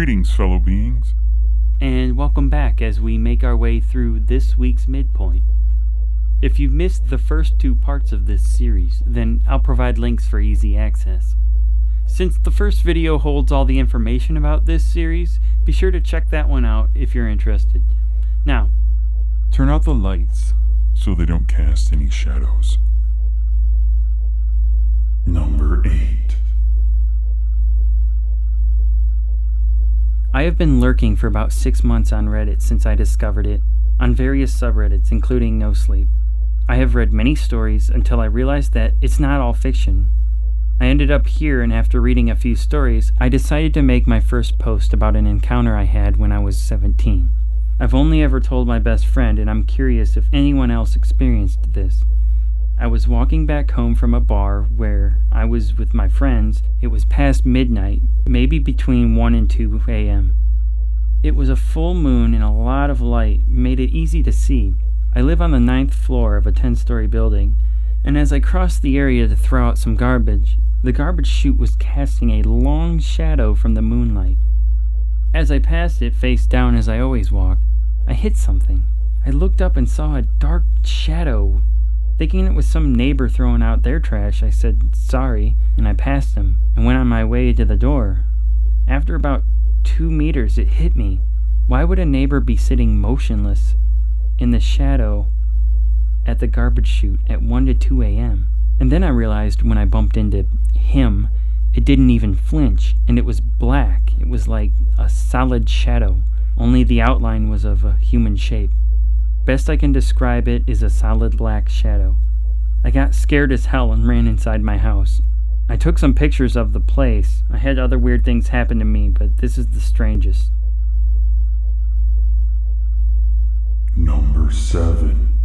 Greetings, fellow beings. And welcome back as we make our way through this week's midpoint. If you've missed the first two parts of this series, then I'll provide links for easy access. Since the first video holds all the information about this series, be sure to check that one out if you're interested. Now, Turn out the lights so they don't cast any shadows. Number 8. I have been lurking for about 6 months on Reddit since I discovered it, on various subreddits including No Sleep. I have read many stories until I realized that it's not all fiction. I ended up here, and after reading a few stories, I decided to make my first post about an encounter I had when I was 17. I've only ever told my best friend, and I'm curious if anyone else experienced this. I was walking back home from a bar where I was with my friends. It was past midnight, maybe between 1 and 2 a.m. It was a full moon and a lot of light made it easy to see. I live on the 9th floor of a 10-story building, and as I crossed the area to throw out some garbage, the garbage chute was casting a long shadow from the moonlight. As I passed it face down as I always walk, I hit something. I looked up and saw a dark shadow. Thinking it was some neighbor throwing out their trash, I said sorry, and I passed him, and went on my way to the door. After about 2 meters, it hit me. Why would a neighbor be sitting motionless in the shadow at the garbage chute at 1 to 2 a.m.? And then I realized when I bumped into him, it didn't even flinch, and it was black. It was like a solid shadow, only the outline was of a human shape. Best I can describe it is a solid black shadow. I got scared as hell and ran inside my house. I took some pictures of the place. I had other weird things happen to me, but this is the strangest. Number 7.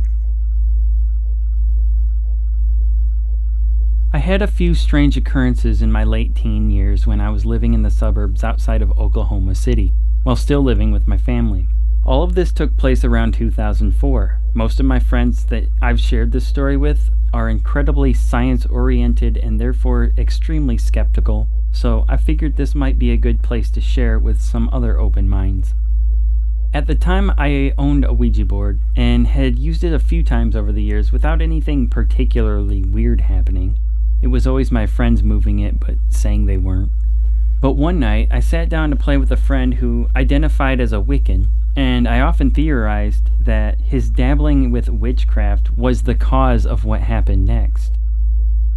I had a few strange occurrences in my late teen years when I was living in the suburbs outside of Oklahoma City, while still living with my family. All of this took place around 2004. Most of my friends that I've shared this story with are incredibly science-oriented and therefore extremely skeptical, so I figured this might be a good place to share with some other open minds. At the time, I owned a Ouija board and had used it a few times over the years without anything particularly weird happening. It was always my friends moving it, but saying they weren't. But one night, I sat down to play with a friend who identified as a Wiccan, and I often theorized that his dabbling with witchcraft was the cause of what happened next.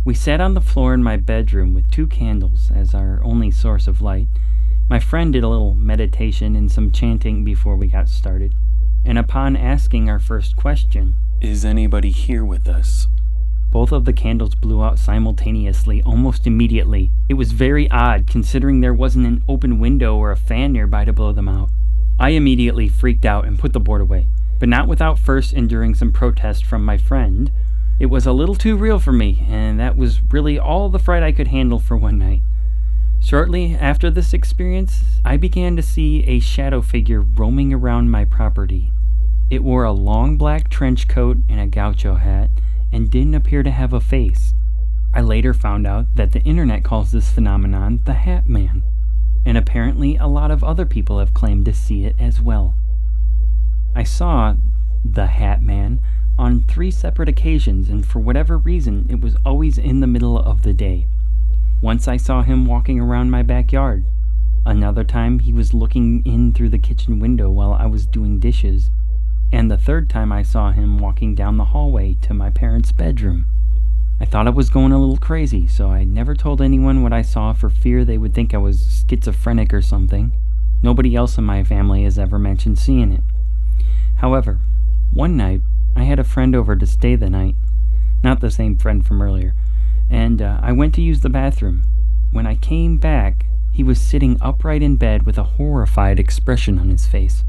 We sat on the floor in my bedroom with 2 candles as our only source of light. My friend did a little meditation and some chanting before we got started, and upon asking our first question, "Is anybody here with us?" both of the candles blew out simultaneously, almost immediately. It was very odd, considering there wasn't an open window or a fan nearby to blow them out. I immediately freaked out and put the board away, but not without first enduring some protest from my friend. It was a little too real for me, and that was really all the fright I could handle for one night. Shortly after this experience, I began to see a shadow figure roaming around my property. It wore a long black trench coat and a gaucho hat, and didn't appear to have a face. I later found out that the internet calls this phenomenon the Hat Man, and apparently a lot of other people have claimed to see it as well. I saw the Hat Man on 3 separate occasions, and for whatever reason, it was always in the middle of the day. Once I saw him walking around my backyard. Another time he was looking in through the kitchen window while I was doing dishes. And the third time I saw him walking down the hallway to my parents' bedroom. I thought I was going a little crazy, so I never told anyone what I saw for fear they would think I was schizophrenic or something. Nobody else in my family has ever mentioned seeing it. However, one night, I had a friend over to stay the night. Not the same friend from earlier. And I went to use the bathroom. When I came back, he was sitting upright in bed with a horrified expression on his face.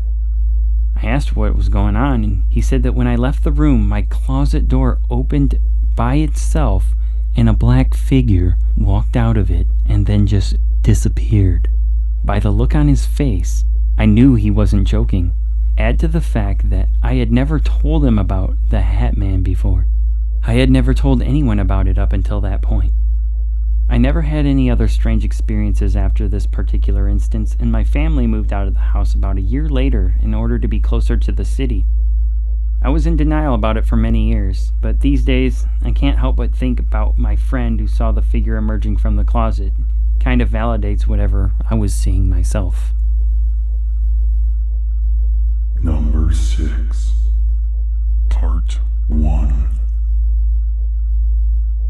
I asked what was going on, and he said that when I left the room, my closet door opened by itself, and a black figure walked out of it and then just disappeared. By the look on his face, I knew he wasn't joking. Add to the fact that I had never told him about the Hat Man before. I had never told anyone about it up until that point. I never had any other strange experiences after this particular instance, and my family moved out of the house about a year later in order to be closer to the city. I was in denial about it for many years, but these days I can't help but think about my friend who saw the figure emerging from the closet. Kind of validates whatever I was seeing myself. Number 6. Part 1.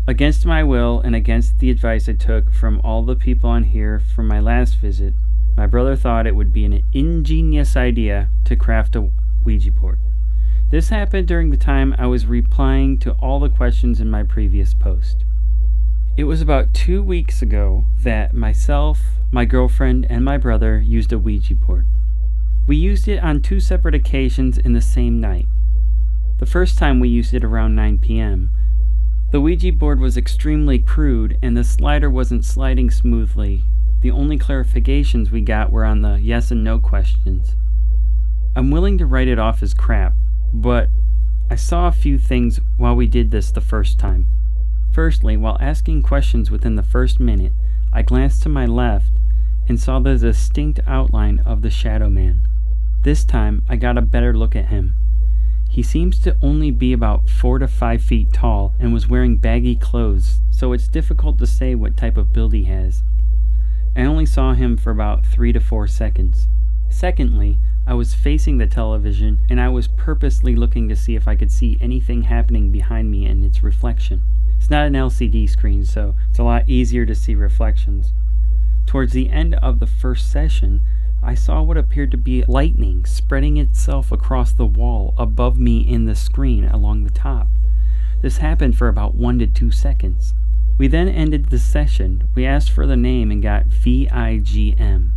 Against my will and against the advice I took from all the people on here from my last visit, my brother thought it would be an ingenious idea to craft a Ouija board. This happened during the time I was replying to all the questions in my previous post. It was about 2 weeks ago that myself, my girlfriend, and my brother used a Ouija board. We used it on 2 separate occasions in the same night. The first time we used it around 9 p.m. The Ouija board was extremely crude and the slider wasn't sliding smoothly. The only clarifications we got were on the yes and no questions. I'm willing to write it off as crap, but I saw a few things while we did this the first time. Firstly, while asking questions within the first minute, I glanced to my left and saw the distinct outline of the Shadow Man. This time, I got a better look at him. He seems to only be about 4 to 5 feet tall and was wearing baggy clothes, so it's difficult to say what type of build he has. I only saw him for about 3 to 4 seconds. Secondly, I was facing the television and I was purposely looking to see if I could see anything happening behind me in its reflection. It's not an LCD screen, so it's a lot easier to see reflections. Towards the end of the first session, I saw what appeared to be lightning spreading itself across the wall above me in the screen along the top. This happened for about 1 to 2 seconds. We then ended the session. We asked for the name and got VIGM.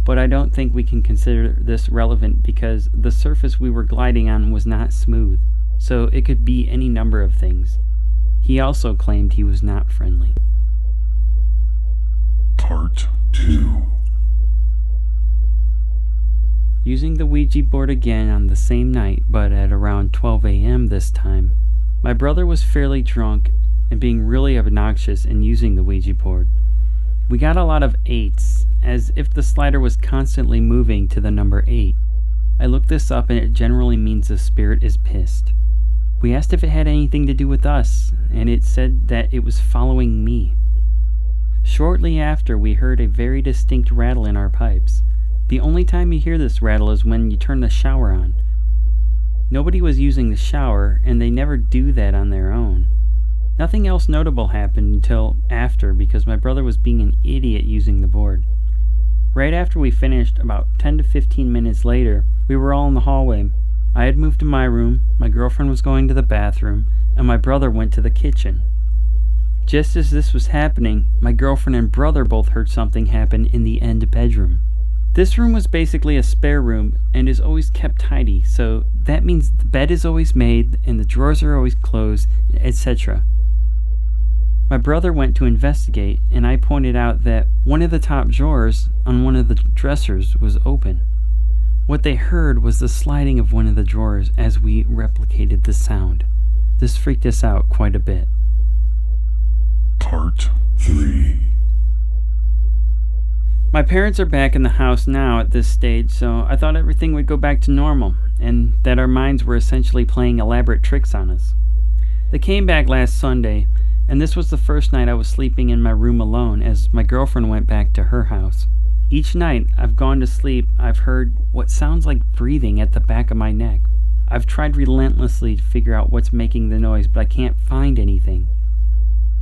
But I don't think we can consider this relevant because the surface we were gliding on was not smooth, so it could be any number of things. He also claimed he was not friendly. Part 2. Using the Ouija board again on the same night, but at around 12 a.m. this time, my brother was fairly drunk and being really obnoxious in using the Ouija board. We got a lot of 8s, as if the slider was constantly moving to the number 8. I looked this up and it generally means the spirit is pissed. We asked if it had anything to do with us, and it said that it was following me. Shortly after, we heard a very distinct rattle in our pipes. The only time you hear this rattle is when you turn the shower on. Nobody was using the shower, and they never do that on their own. Nothing else notable happened until after because my brother was being an idiot using the board. Right after we finished, about 10 to 15 minutes later, we were all in the hallway. I had moved to my room, my girlfriend was going to the bathroom, and my brother went to the kitchen. Just as this was happening, my girlfriend and brother both heard something happen in the end bedroom. This room was basically a spare room and is always kept tidy, so that means the bed is always made and the drawers are always closed, etc. My brother went to investigate and I pointed out that one of the top drawers on one of the dressers was open. What they heard was the sliding of one of the drawers as we replicated the sound. This freaked us out quite a bit. Part 3. My parents are back in the house now at this stage, so I thought everything would go back to normal, and that our minds were essentially playing elaborate tricks on us. They came back last Sunday, and this was the first night I was sleeping in my room alone as my girlfriend went back to her house. Each night I've gone to sleep, I've heard what sounds like breathing at the back of my neck. I've tried relentlessly to figure out what's making the noise, but I can't find anything.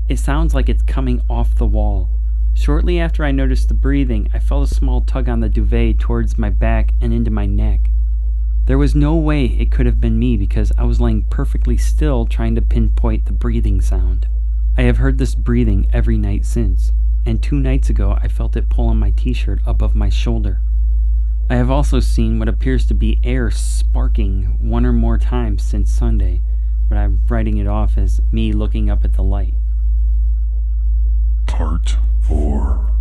It sounds like it's coming off the wall. Shortly after I noticed the breathing, I felt a small tug on the duvet towards my back and into my neck. There was no way it could have been me because I was laying perfectly still trying to pinpoint the breathing sound. I have heard this breathing every night since, and 2 nights ago I felt it pull on my t-shirt above my shoulder. I have also seen what appears to be air sparking 1 or more times since Sunday, but I'm writing it off as me looking up at the light. Part 4.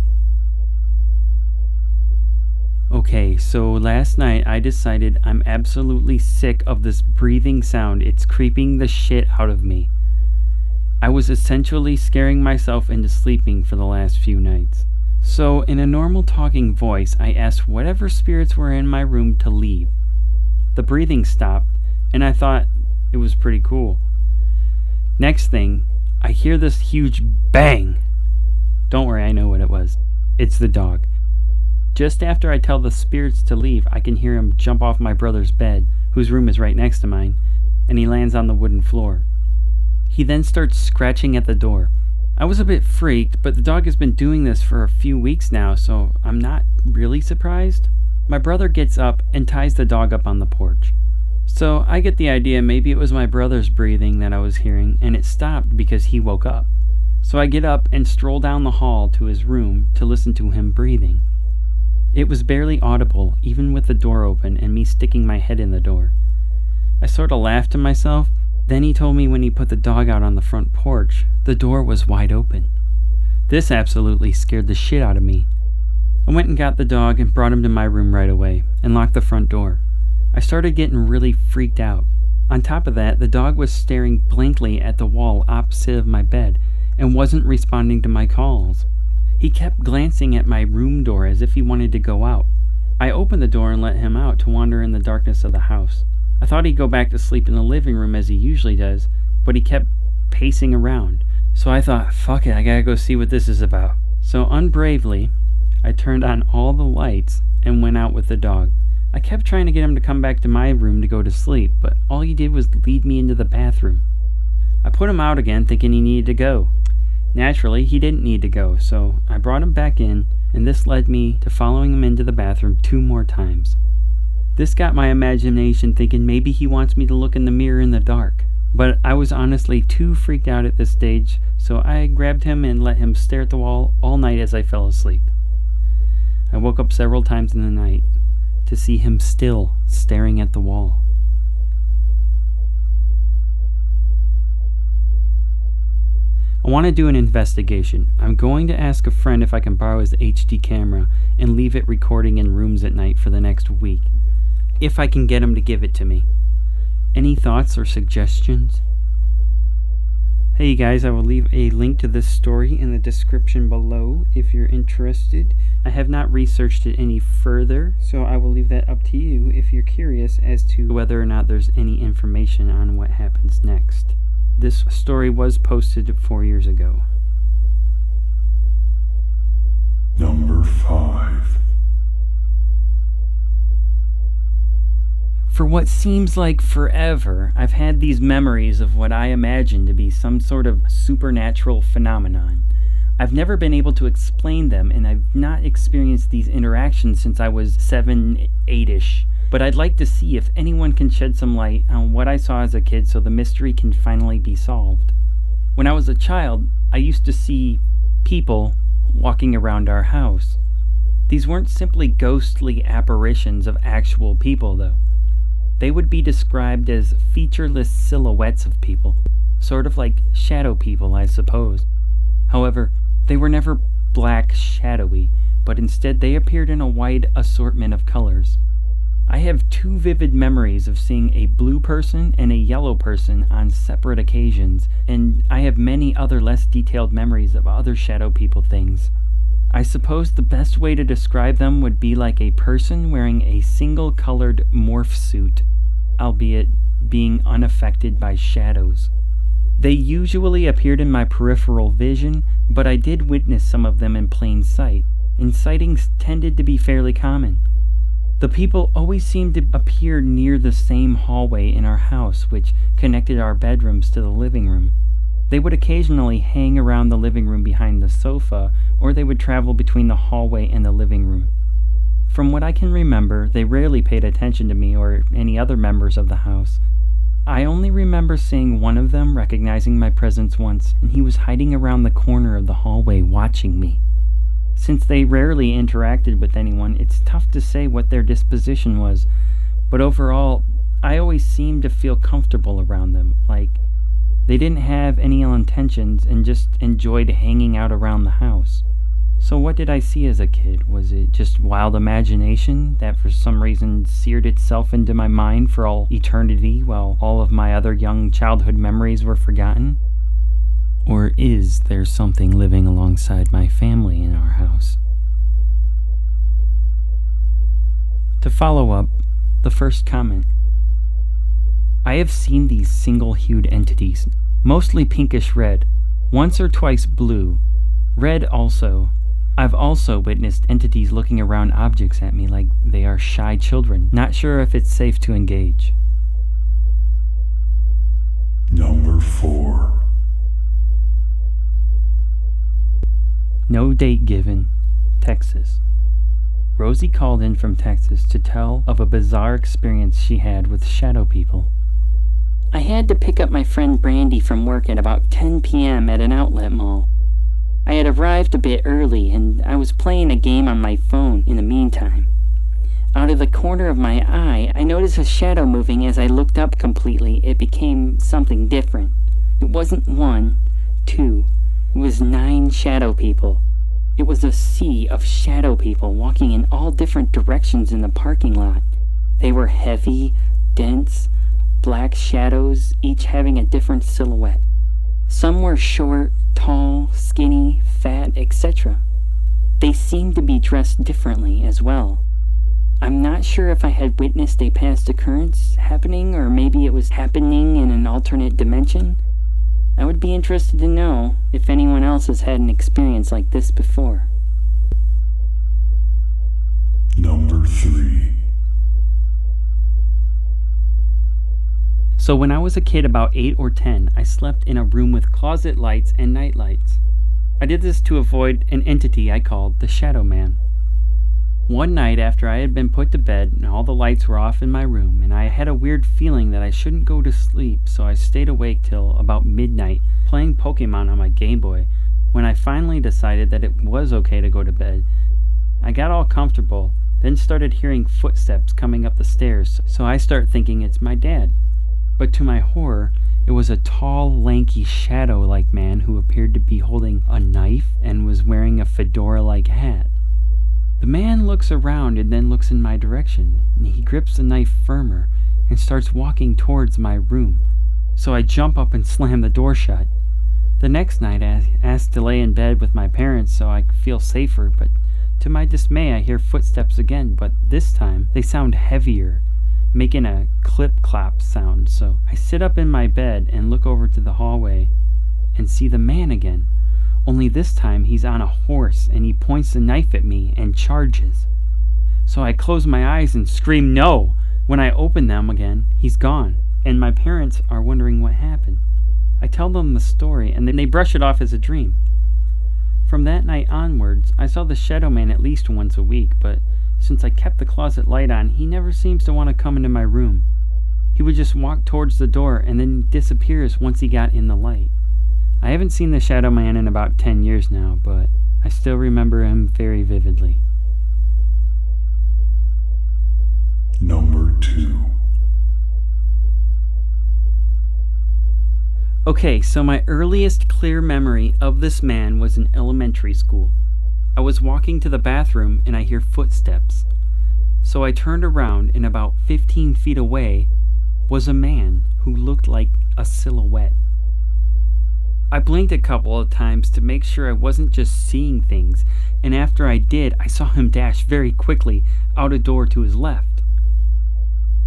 Okay, so last night I decided I'm absolutely sick of this breathing sound. It's creeping the shit out of me. I was essentially scaring myself into sleeping for the last few nights. So, in a normal talking voice, I asked whatever spirits were in my room to leave. The breathing stopped, and I thought it was pretty cool. Next thing, I hear this huge bang. Don't worry, I know what it was. It's the dog. Just after I tell the spirits to leave, I can hear him jump off my brother's bed, whose room is right next to mine, and he lands on the wooden floor. He then starts scratching at the door. I was a bit freaked, but the dog has been doing this for a few weeks now, so I'm not really surprised. My brother gets up and ties the dog up on the porch. So I get the idea maybe it was my brother's breathing that I was hearing, and it stopped because he woke up. So I get up and stroll down the hall to his room to listen to him breathing. It was barely audible, even with the door open and me sticking my head in the door. I sort of laughed to myself. Then he told me when he put the dog out on the front porch, the door was wide open. This absolutely scared the shit out of me. I went and got the dog and brought him to my room right away and locked the front door. I started getting really freaked out. On top of that, the dog was staring blankly at the wall opposite of my bed and wasn't responding to my calls. He kept glancing at my room door as if he wanted to go out. I opened the door and let him out to wander in the darkness of the house. I thought he'd go back to sleep in the living room as he usually does, but he kept pacing around. So I thought, fuck it, I gotta go see what this is about. So unbravely, I turned on all the lights and went out with the dog. I kept trying to get him to come back to my room to go to sleep, but all he did was lead me into the bathroom. I put him out again thinking he needed to go. Naturally, he didn't need to go, so I brought him back in, and this led me to following him into the bathroom 2 more times. This got my imagination thinking maybe he wants me to look in the mirror in the dark. But I was honestly too freaked out at this stage, so I grabbed him and let him stare at the wall all night as I fell asleep. I woke up several times in the night to see him still staring at the wall. I want to do an investigation. I'm going to ask a friend if I can borrow his HD camera and leave it recording in rooms at night for the next week. If I can get him to give it to me. Any thoughts or suggestions? Hey guys, I will leave a link to this story in the description below if you're interested. I have not researched it any further, so I will leave that up to you if you're curious as to whether or not there's any information on what happens next. This story was posted 4 years ago. Number 5. For what seems like forever, I've had these memories of what I imagine to be some sort of supernatural phenomenon. I've never been able to explain them, and I've not experienced these interactions since I was 7, 8-ish. But I'd like to see if anyone can shed some light on what I saw as a kid so the mystery can finally be solved. When I was a child, I used to see people walking around our house. These weren't simply ghostly apparitions of actual people, though. They would be described as featureless silhouettes of people, sort of like shadow people, I suppose. However, they were never black shadowy, but instead they appeared in a wide assortment of colors. I have 2 vivid memories of seeing a blue person and a yellow person on separate occasions, and I have many other less detailed memories of other shadow people things. I suppose the best way to describe them would be like a person wearing a single-colored morph suit, albeit being unaffected by shadows. They usually appeared in my peripheral vision, but I did witness some of them in plain sight, and sightings tended to be fairly common. The people always seemed to appear near the same hallway in our house, which connected our bedrooms to the living room. They would occasionally hang around the living room behind the sofa, or they would travel between the hallway and the living room. From what I can remember, they rarely paid attention to me or any other members of the house. I only remember seeing one of them recognizing my presence once, and he was hiding around the corner of the hallway watching me. Since they rarely interacted with anyone, it's tough to say what their disposition was, but overall, I always seemed to feel comfortable around them, like they didn't have any ill intentions and just enjoyed hanging out around the house. So what did I see as a kid? Was it just wild imagination that for some reason seared itself into my mind for all eternity while all of my other young childhood memories were forgotten? Or is there something living alongside my family in our house? To follow up, the first comment. I have seen these single-hued entities, mostly pinkish red, once or twice blue, red also. I've also witnessed entities looking around objects at me like they are shy children, not sure if it's safe to engage. Number 4. No date given, Texas. Rosie called in from Texas to tell of a bizarre experience she had with shadow people. I had to pick up my friend Brandy from work at about 10 p.m. at an outlet mall. I had arrived a bit early and I was playing a game on my phone in the meantime. Out of the corner of my eye, I noticed a shadow moving. As I looked up completely, it became something different. It wasn't 1, 2, it was 9 shadow people. It was a sea of shadow people walking in all different directions in the parking lot. They were heavy, dense, black shadows, each having a different silhouette. Some were short, tall, skinny, fat, etc. They seemed to be dressed differently as well. I'm not sure if I had witnessed a past occurrence happening, or maybe it was happening in an alternate dimension. I would be interested to know if anyone else has had an experience like this before. Number 3. So when I was a kid about 8 or 10, I slept in a room with closet lights and night lights. I did this to avoid an entity I called the Shadow Man. One night after I had been put to bed and all the lights were off in my room, and I had a weird feeling that I shouldn't go to sleep, so I stayed awake till about midnight playing Pokemon on my Game Boy. When I finally decided that it was okay to go to bed, I got all comfortable, then started hearing footsteps coming up the stairs, so I start thinking it's my dad. But to my horror, it was a tall, lanky, shadow-like man who appeared to be holding a knife and was wearing a fedora-like hat. The man looks around and then looks in my direction, and he grips the knife firmer and starts walking towards my room. So I jump up and slam the door shut. The next night I asked to lay in bed with my parents so I feel safer, but to my dismay I hear footsteps again, but this time they sound heavier, making a clip-clop sound. So I sit up in my bed and look over to the hallway and see the man again. Only this time he's on a horse and he points the knife at me and charges. So I close my eyes and scream no. When I open them again, he's gone, and my parents are wondering what happened. I tell them the story and then they brush it off as a dream. From that night onwards, I saw the Shadow Man at least once a week, but since I kept the closet light on, he never seems to want to come into my room. He would just walk towards the door and then disappears once he got in the light. I haven't seen the Shadow Man in about 10 years now, but I still remember him very vividly. Number 2. Okay, so my earliest clear memory of this man was in elementary school. I was walking to the bathroom and I hear footsteps. So I turned around and about 15 feet away was a man who looked like a silhouette. I blinked a couple of times to make sure I wasn't just seeing things, and after I did, I saw him dash very quickly out a door to his left.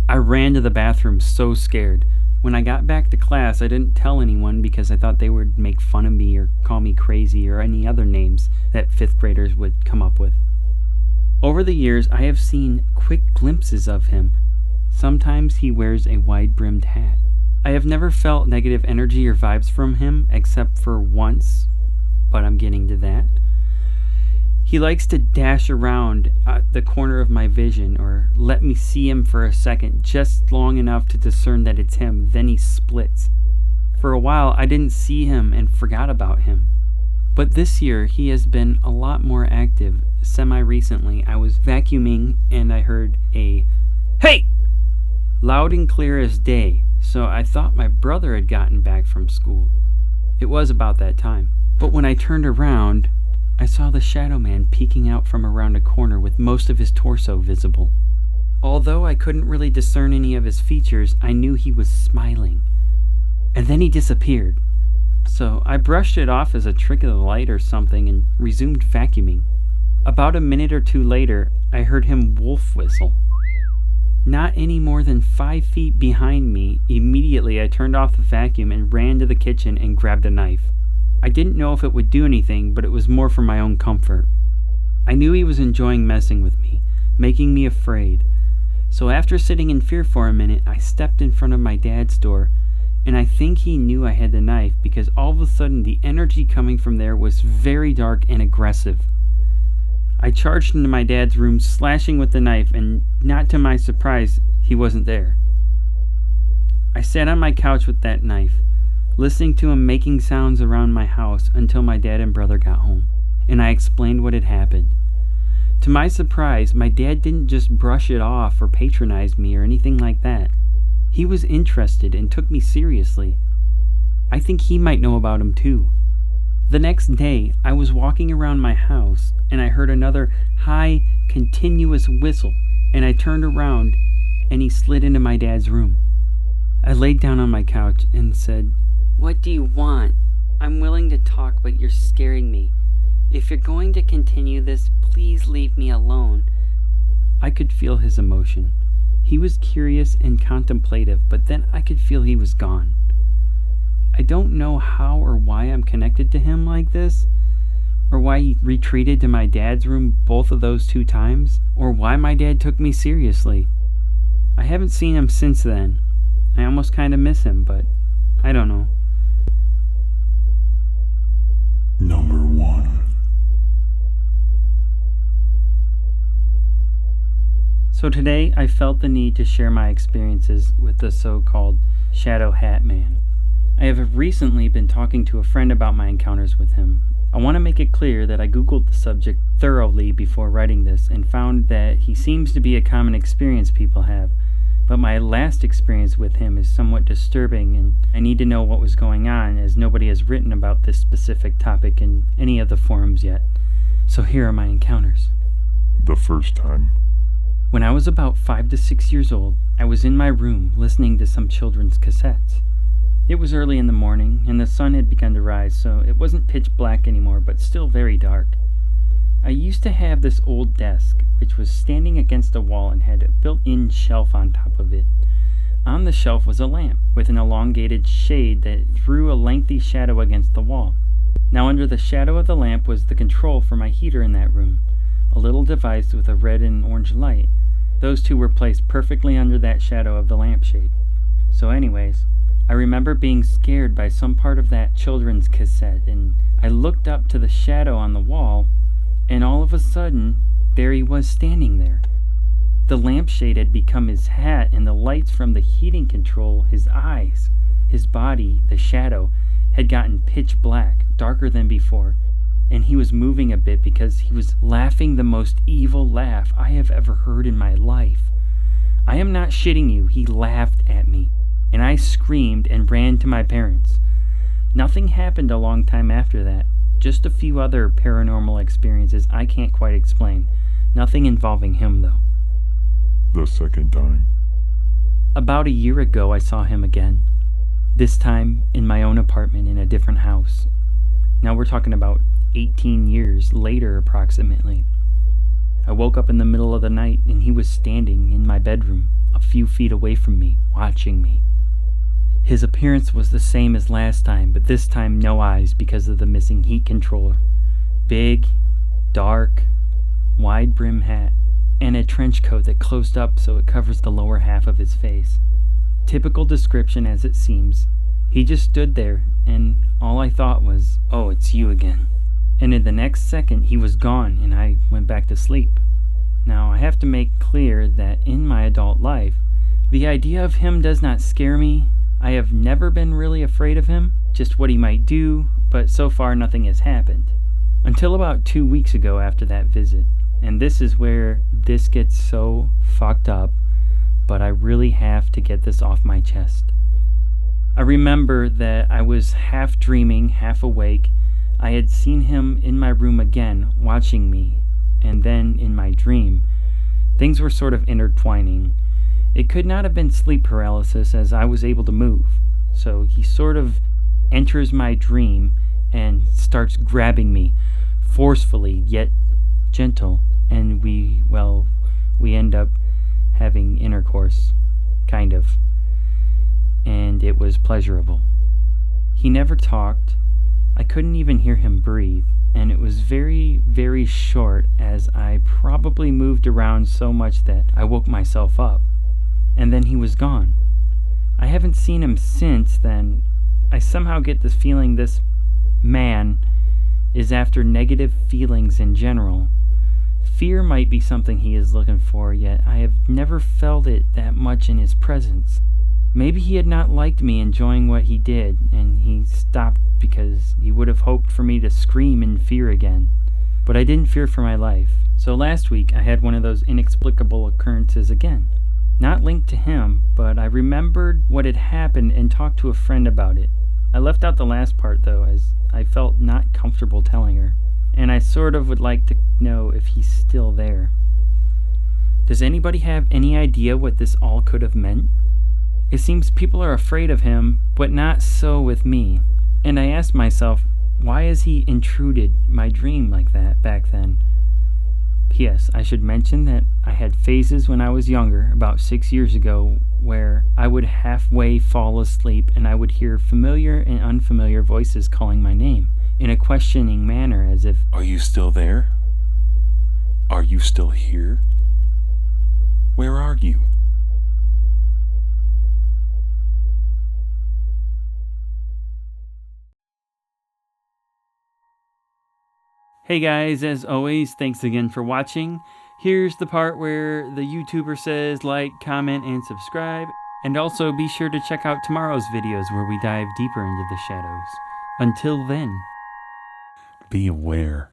I ran to the bathroom so scared. When I got back to class, I didn't tell anyone because I thought they would make fun of me or call me crazy or any other names that 5th graders would come up with. Over the years, I have seen quick glimpses of him. Sometimes he wears a wide-brimmed hat. I have never felt negative energy or vibes from him except for once, but I'm getting to that. He likes to dash around at the corner of my vision or let me see him for a second, just long enough to discern that it's him, then he splits. For a while, I didn't see him and forgot about him. But this year, he has been a lot more active. Semi-recently, I was vacuuming and I heard a, "Hey!" loud and clear as day. So I thought my brother had gotten back from school. It was about that time. But when I turned around, I saw the Shadow Man peeking out from around a corner with most of his torso visible. Although I couldn't really discern any of his features, I knew he was smiling. And then he disappeared. So I brushed it off as a trick of the light or something and resumed vacuuming. About a minute or two later, I heard him wolf whistle. Not any more than 5 feet behind me, immediately I turned off the vacuum and ran to the kitchen and grabbed a knife. I didn't know if it would do anything, but it was more for my own comfort. I knew he was enjoying messing with me, making me afraid. So after sitting in fear for a minute, I stepped in front of my dad's door, and I think he knew I had the knife because all of a sudden the energy coming from there was very dark and aggressive. I charged into my dad's room, slashing with the knife, and not to my surprise, he wasn't there. I sat on my couch with that knife, listening to him making sounds around my house until my dad and brother got home, and I explained what had happened. To my surprise, my dad didn't just brush it off or patronize me or anything like that. He was interested and took me seriously. I think he might know about him too. The next day, I was walking around my house and I heard another high, continuous whistle, and I turned around and he slid into my dad's room. I laid down on my couch and said, "What do you want? I'm willing to talk, but you're scaring me. If you're going to continue this, please leave me alone." I could feel his emotion. He was curious and contemplative, but then I could feel he was gone. I don't know how or why I'm connected to him like this, or why he retreated to my dad's room both of those 2 times, or why my dad took me seriously. I haven't seen him since then. I almost kind of miss him, but I don't know. Number 1. So today I felt the need to share my experiences with the so-called Shadow Hat Man. I have recently been talking to a friend about my encounters with him. I want to make it clear that I Googled the subject thoroughly before writing this and found that he seems to be a common experience people have, but my last experience with him is somewhat disturbing and I need to know what was going on as nobody has written about this specific topic in any of the forums yet. So here are my encounters. The first time. When I was about 5 to 6 years old, I was in my room listening to some children's cassettes. It was early in the morning, and the sun had begun to rise, so it wasn't pitch black anymore, but still very dark. I used to have this old desk, which was standing against a wall and had a built-in shelf on top of it. On the shelf was a lamp, with an elongated shade that threw a lengthy shadow against the wall. Now under the shadow of the lamp was the control for my heater in that room, a little device with a red and orange light. Those two were placed perfectly under that shadow of the lampshade. So anyways, I remember being scared by some part of that children's cassette, and I looked up to the shadow on the wall, and all of a sudden, there he was standing there. The lampshade had become his hat, and the lights from the heating control, his eyes, his body, the shadow, had gotten pitch black, darker than before, and he was moving a bit because he was laughing the most evil laugh I have ever heard in my life. I am not shitting you, he laughed at me, and I screamed and ran to my parents. Nothing happened a long time after that, just a few other paranormal experiences I can't quite explain. Nothing involving him, though. The second time. About a year ago, I saw him again. This time in my own apartment in a different house. Now we're talking about 18 years later, approximately. I woke up in the middle of the night and he was standing in my bedroom, a few feet away from me, watching me. His appearance was the same as last time, but this time no eyes because of the missing heat controller. Big, dark, wide brim hat, and a trench coat that closed up so it covers the lower half of his face. Typical description as it seems. He just stood there, and all I thought was, "Oh, it's you again." And in the next second, he was gone, and I went back to sleep. Now, I have to make clear that in my adult life, the idea of him does not scare me. I have never been really afraid of him, just what he might do, but so far nothing has happened. Until about 2 weeks ago after that visit, and this is where this gets so fucked up, but I really have to get this off my chest. I remember that I was half dreaming, half awake. I had seen him in my room again, watching me, and then in my dream, things were sort of intertwining. It could not have been sleep paralysis as I was able to move, so he sort of enters my dream and starts grabbing me forcefully yet gentle, and we end up having intercourse, kind of, and it was pleasurable. He never talked. I couldn't even hear him breathe, and it was very, very short, as I probably moved around so much that I woke myself up. And then he was gone. I haven't seen him since then. I somehow get the feeling this man is after negative feelings in general. Fear might be something he is looking for, yet I have never felt it that much in his presence. Maybe he had not liked me enjoying what he did, and he stopped because he would have hoped for me to scream in fear again. But I didn't fear for my life. So last week I had one of those inexplicable occurrences again. Not linked to him, but I remembered what had happened and talked to a friend about it. I left out the last part though, as I felt not comfortable telling her. And I sort of would like to know if he's still there. Does anybody have any idea what this all could have meant? It seems people are afraid of him, but not so with me. And I asked myself, why has he intruded my dream like that back then? P.S. I should mention that I had phases when I was younger, about 6 years ago, where I would halfway fall asleep and I would hear familiar and unfamiliar voices calling my name in a questioning manner, as if, Are you still there? Are you still here? Where are you? Hey guys, as always, thanks again for watching. Here's the part where the YouTuber says like, comment, and subscribe. And also be sure to check out tomorrow's videos where we dive deeper into the shadows. Until then. Be aware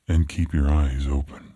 and keep your eyes open.